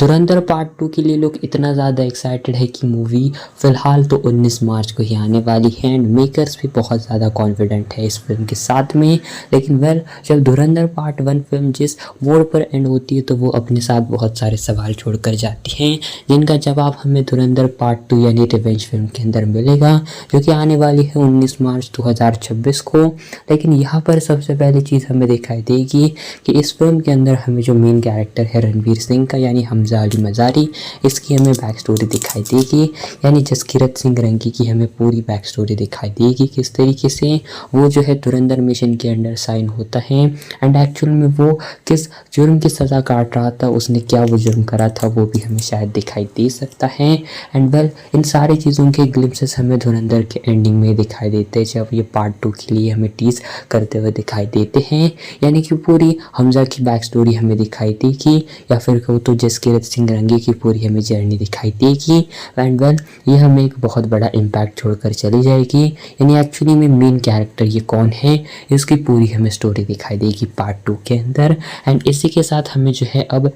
धुरंधर part 2 के लिए लोग इतना ज़्यादा एक्साइटेड है कि मूवी फ़िलहाल तो 19 मार्च को ही आने वाली है एंड मेकर्स भी बहुत ज़्यादा कॉन्फिडेंट है इस फिल्म के साथ में। लेकिन जब धुरंधर पार्ट 1 फिल्म जिस मोड़ पर एंड होती है तो वो अपने साथ बहुत सारे सवाल छोड़कर जाती हैं, जिनका जवाब हमें धुरंधर पार्ट 2 यानी रिवेंज फिल्म के अंदर मिलेगा, जो कि आने वाली है 19 मार्च 2026 को। लेकिन यहाँ पर सबसे पहली चीज़ हमें दिखाई देगी कि इस फिल्म के अंदर हमें जो मेन कैरेक्टर है रणवीर सिंह का यानी हमजा अली मज़ारी, इसकी हमें बैक स्टोरी दिखाई देगी, यानी जसकीरत सिंह रंगी की हमें पूरी बैक स्टोरी दिखाई देगी, किस तरीके से वो जो है धुरंधर मिशन के अंडर साइन होता है एंड एक्चुअल में वो किस जुर्म की सज़ा काट रहा था, उसने क्या वो जुर्म करा था वो भी हमें शायद दिखाई दे सकता है। एंड इन सारी चीज़ों के ग्लिम्सेस हमें धुरंधर के एंडिंग में दिखाई देते हैं, जब ये पार्ट 2 के लिए हमें टीज करते हुए दिखाई देते हैं, यानी कि पूरी हमजा की बैक स्टोरी हमें दिखाई देगी, या फिर कहूँ तो जसकीरत सिंह रंगी की पूरी हमें जर्नी दिखाई देगी। एंड ये हमें एक बहुत बड़ा इम्पैक्ट छोड़कर चली जाएगी, यानी एक्चुअली में मेन कैरेक्टर ये कौन है इसकी पूरी हमें स्टोरी दिखाई देगी पार्ट 2 के अंदर। एंड इसी के साथ हमें जो है अब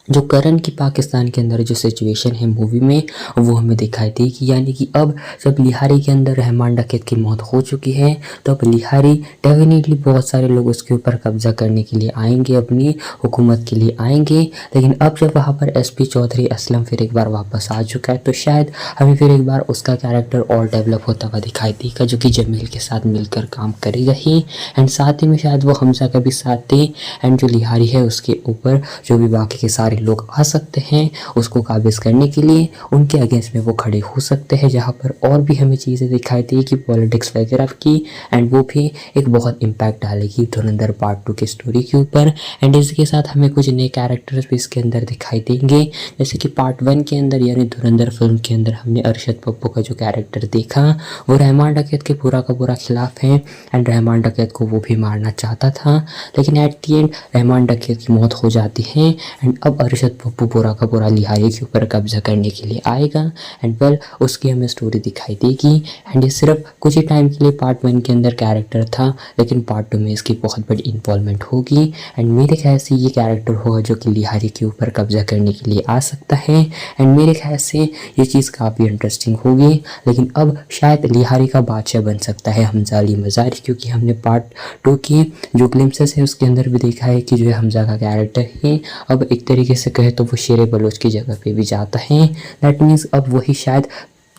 जो करंट की पाकिस्तान के अंदर जो सिचुएशन है मूवी में वो हमें दिखाई देगी, यानी कि अब जब लिहारी के अंदर रहमान डकैत की मौत हो चुकी है तो अब लिहारी डेफिनेटली बहुत सारे लोग उसके ऊपर कब्जा करने के लिए आएंगे, अपनी हुकूमत के लिए आएंगे। लेकिन अब जब वहाँ पर एसपी चौधरी असलम फिर एक बार वापस आ चुका है तो शायद हमें फिर एक बार उसका कैरेक्टर और डेवलप होता हुआ दिखाई देगा, जो कि जमील के साथ मिलकर काम करेगा ही। एंड साथ ही में शायद वो हमजा का भी साथ दे एंड जो लिहारी है उसके ऊपर जो भी बाकी के सारे लोग आ सकते हैं उसको काबिज करने के लिए, उनके अगेंस्ट में वो खड़े हो सकते हैं, जहाँ पर और भी हमें चीज़ें दिखाई देगी पॉलिटिक्स वगैरह की। एंड वो भी एक बहुत इम्पैक्ट डालेगी धुरंधर पार्ट 2 की स्टोरी के ऊपर। एंड इसके साथ हमें कुछ नए कैरेक्टर्स भी इसके अंदर दिखाई देंगे, जैसे कि पार्ट 1 के अंदर यानी धुरंधर फिल्म के अंदर हमने अरशद पप्पू का जो कैरेक्टर देखा वो रहमान डकैत के पूरा का पूरा खिलाफ है एंड रहमान डकैत को वो भी मारना चाहता था, लेकिन एट दी एंड रहमान डकैत की मौत हो जाती है। एंड अब अरशद पप्पू पूरा का पूरा लिहारी के ऊपर कब्जा करने के लिए आएगा एंड उसकी हमें स्टोरी दिखाई देगी। एंड ये सिर्फ कुछ ही टाइम के लिए पार्ट 1 के अंदर कैरेक्टर था, लेकिन पार्ट 2 में इसकी बहुत बड़ी इन्वॉल्वमेंट होगी एंड मेरे ख्याल से ये कैरेक्टर होगा जो कि लिहारी के ऊपर कब्जा करने के लिए आ सकता है। एंड मेरे ख्याल से ये चीज़ काफ़ी इंटरेस्टिंग होगी, लेकिन अब शायद लिहारी का बादशाह बन सकता है हमजा अली मज़ारी, क्योंकि हमने पार्ट 2 की जो ग्लिम्सेस है उसके अंदर भी देखा है कि जो है हमजा का कैरेक्टर है अब एक तरीके से कहे तो वो शेर बलोच की जगह पे भी जाता है। दैट मीन्स अब वही शायद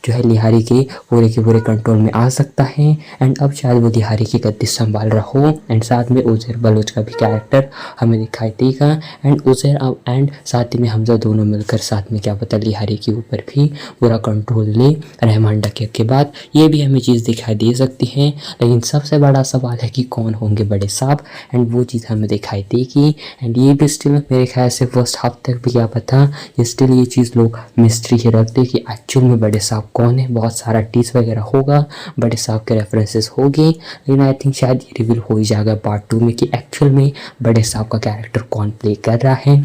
जो है लिहारी के पूरे कंट्रोल में आ सकता है एंड अब शायद वो लिहारी की गद्दी संभाल रहा हो। एंड साथ में उज़ैर बलोच का भी कैरेक्टर हमें दिखाई देगा एंड उज़ैर एंड साथ ही में हमजा दोनों मिलकर साथ में क्या पता लिहारी के ऊपर भी पूरा कंट्रोल ले रहमान डकैत के बाद, ये भी हमें चीज़ दिखाई दे सकती है। लेकिन सबसे बड़ा सवाल है कि कौन होंगे बड़े साहब, एंड वो चीज़ हमें दिखाई देगी। एंड ये भी स्टिल मेरे ख्याल से फर्स्ट हाफ तक भी क्या पता ये स्टिल ये चीज़ लोग मिस्ट्री ही रखते कि एक्चुअल में बड़े साहब कौन है। बहुत सारा टीज वगैरह होगा, बड़े साहब के रेफरेंसेस होंगे, लेकिन आई थिंक शायद ये रिवील हो ही जाएगा पार्ट 2 में कि एक्चुअल में बड़े साहब का कैरेक्टर कौन प्ले कर रहा है।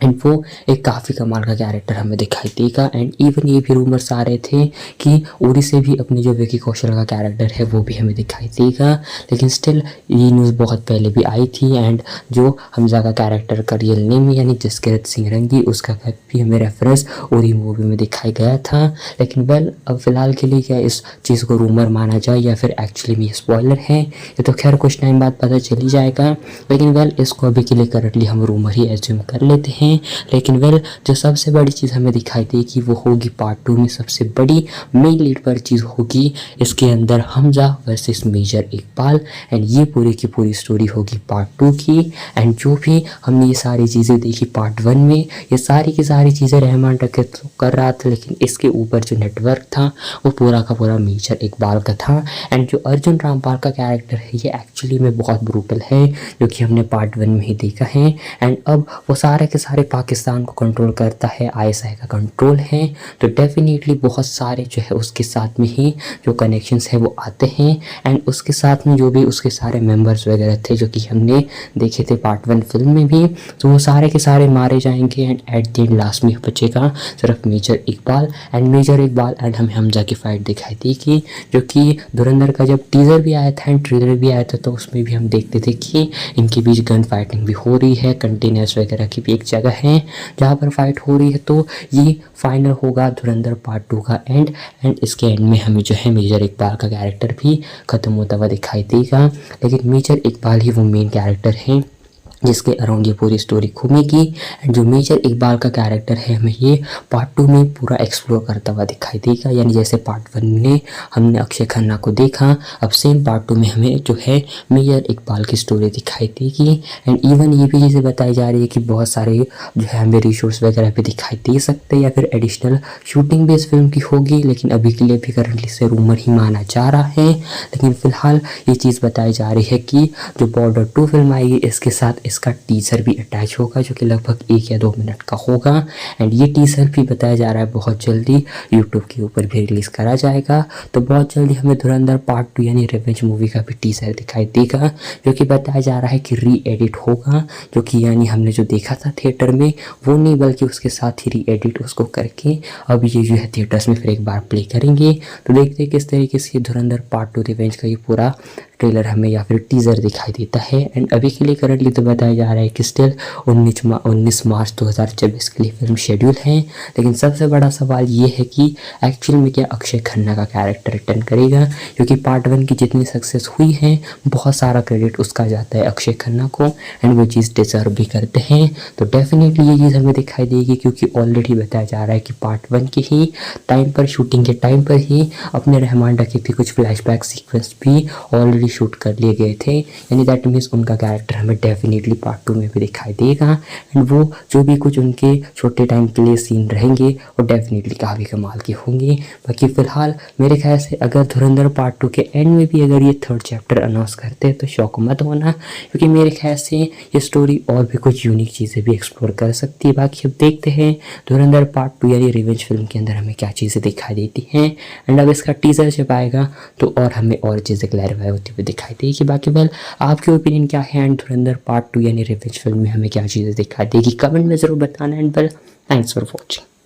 एंड वो एक काफ़ी कमाल का कैरेक्टर हमें दिखाई देगा। एंड इवन ये भी रूमर्स आ रहे थे कि उरी से भी अपने जो विकी कौशल का कैरेक्टर है वो भी हमें दिखाई देगा, लेकिन स्टिल ये न्यूज़ बहुत पहले भी आई थी। एंड जो हमजा का कैरेक्टर का रियल नेम यानी जसकीरत सिंह रंगी, उसका भी हमें रेफरेंस उरी मूवी में दिखाई गया था। लेकिन अब फिलहाल के लिए क्या इस चीज़ को रूमर माना जाए या फिर एक्चुअली में ये स्पॉइलर है, ये तो खैर कुछ टाइम बाद पता चल ही जाएगा। लेकिन इसको अभी के लिए करंटली हम रूमर ही एज्यूम कर लेते हैं। लेकिन जो सबसे बड़ी चीज़ हमें दिखाई देगी वो होगी पार्ट 2 में सबसे बड़ी मेन लीड पर चीज़ होगी इसके अंदर Hamza versus major Iqbal. And ये पूरी की पूरी स्टोरी होगी पार्ट 2 की। एंड जो भी हमने ये सारी चीज़ें देखी पार्ट 1 में, ये सारी की सारी चीज़ें रहमान डकैत कर रहा था, लेकिन इसके ऊपर जो नेटवर्क था वो पूरा का पूरा मेजर इकबाल का था। एंड जो अर्जुन रामपाल का कैरेक्टर है ये एक्चुअली में बहुत ब्रूटल है, जो कि हमने पार्ट 1 में ही देखा है। एंड अब वो सारे के सारे पाकिस्तान को कंट्रोल करता है, आईएसआई का कंट्रोल है, तो डेफिनेटली बहुत सारे जो है उसके साथ में ही जो कनेक्शंस है वो आते हैं। एंड उसके साथ में जो भी उसके सारे मेंबर्स वगैरह थे जो कि हमने देखे थे पार्ट 1 फिल्म में भी, तो वो सारे के सारे मारे जाएंगे। And at the end last में बचेगा सिर्फ major Iqbal. And major Iqbal and हमें हमजा की फाइट दिखाई देगी, जो कि धुरंधर का जब टीजर भी आया था एंड ट्रेलर भी आया था तो उसमें भी हम देखते थे कि इनके बीच गन फाइटिंग भी हो रही है, कंटेनर्स वगैरह की भी एक जगह जगह है जहाँ पर फाइट हो रही है। तो ये फाइनल होगा धुरंधर पार्ट 2 का एंड इसके एंड में हमें जो है मेजर इकबाल का कैरेक्टर भी ख़त्म होता हुआ दिखाई देगा। लेकिन मेजर इकबाल ही वो मेन कैरेक्टर है जिसके अराउंड ये पूरी स्टोरी घूमेगी। एंड जो मेजर इकबाल का कैरेक्टर है हमें ये पार्ट 2 में पूरा एक्सप्लोर करता हुआ दिखाई देगा। यानी जैसे पार्ट 1 में हमने अक्षय खन्ना को देखा, अब सेम पार्ट 2 में हमें जो है मेजर इकबाल की स्टोरी दिखाई देगी। एंड इवन ये भी चीज़ें बताई जा रही है कि बहुत सारे जो है हमें रिसोर्स वगैरह भी दिखाई दे सकते हैं या फिर एडिशनल शूटिंग भी इस फिल्म की होगी। लेकिन अभी के लिए भी करंटली से रूमर ही माना जा रहा है। लेकिन फ़िलहाल ये चीज़ बताई जा रही है कि जो बॉर्डर 2 फिल्म आएगी इसके साथ इसका टीजर भी अटैच होगा जो कि लगभग 1 या 2 मिनट का होगा। एंड ये टीजर भी बताया जा रहा है बहुत जल्दी यूट्यूब के ऊपर भी रिलीज़ करा जाएगा। तो बहुत जल्दी हमें धुरंधर पार्ट 2 यानी रिवेंज मूवी का भी टीजर दिखाई देगा जो कि बताया जा रहा है कि री एडिट होगा, जो कि यानी हमने जो देखा था थिएटर में वो नहीं बल्कि उसके साथ ही री एडिट उसको करके अब ये जो है थिएटर्स में फिर एक बार प्ले करेंगे। तो देखते हैं किस तरीके से धुरंधर पार्ट 2 रिवेंज का ये पूरा ट्रेलर हमें या फिर टीज़र दिखाई देता है। एंड अभी के लिए करंटली तो बताया जा रहा है कि स्टिल 19 मार्च 2024 के लिए फिल्म शेड्यूल है। लेकिन सबसे बड़ा सवाल ये है कि एक्चुअल में क्या अक्षय खन्ना का कैरेक्टर रिटर्न करेगा, क्योंकि पार्ट 1 की जितनी सक्सेस हुई है बहुत सारा क्रेडिट उसका जाता है अक्षय खन्ना को एंड वो चीज़ डिजर्व भी करते हैं। तो डेफिनेटली ये चीज़ हमें दिखाई देगी क्योंकि ऑलरेडी बताया जा रहा है कि पार्ट 1 के ही टाइम पर शूटिंग के टाइम पर ही अपने रहमान डके भी कुछ फ्लैशबैक सीक्वेंस भी ऑलरेडी शूट कर लिए गए थे। यानी दैट मीन्स उनका कैरेक्टर हमें डेफिनेटली पार्ट 2 में भी दिखाई देगा। एंड वो जो भी कुछ उनके छोटे टाइम के लिए सीन रहेंगे वो डेफिनेटली काफ़ी कमाल के होंगे। बाकी फ़िलहाल मेरे ख्याल से अगर धुरंधर पार्ट 2 के एंड में भी अगर ये 3rd चैप्टर अनाउंस करते हैं तो शौक मत होना, क्योंकि मेरे ख्याल से ये स्टोरी और भी कुछ यूनिक चीज़ें भी एक्सप्लोर कर सकती है। बाकी अब देखते हैं धुरंधर पार्ट 2 यानी रिवेंज फिल्म के अंदर हमें क्या चीज़ें दिखाई देती हैं। एंड अब इसका टीज़र जब आएगा तो और हमें और चीज़ें क्लैरिफाई होती हुई दिखाई देगी। बाकी वेल आपके ओपिनियन क्या है एंड धुरंधर पार्ट 2 यानी रिवेंज फिल्म में हमें क्या चीज़ें दिखाई देगी कमेंट में ज़रूर बताना। And well thanks for watching.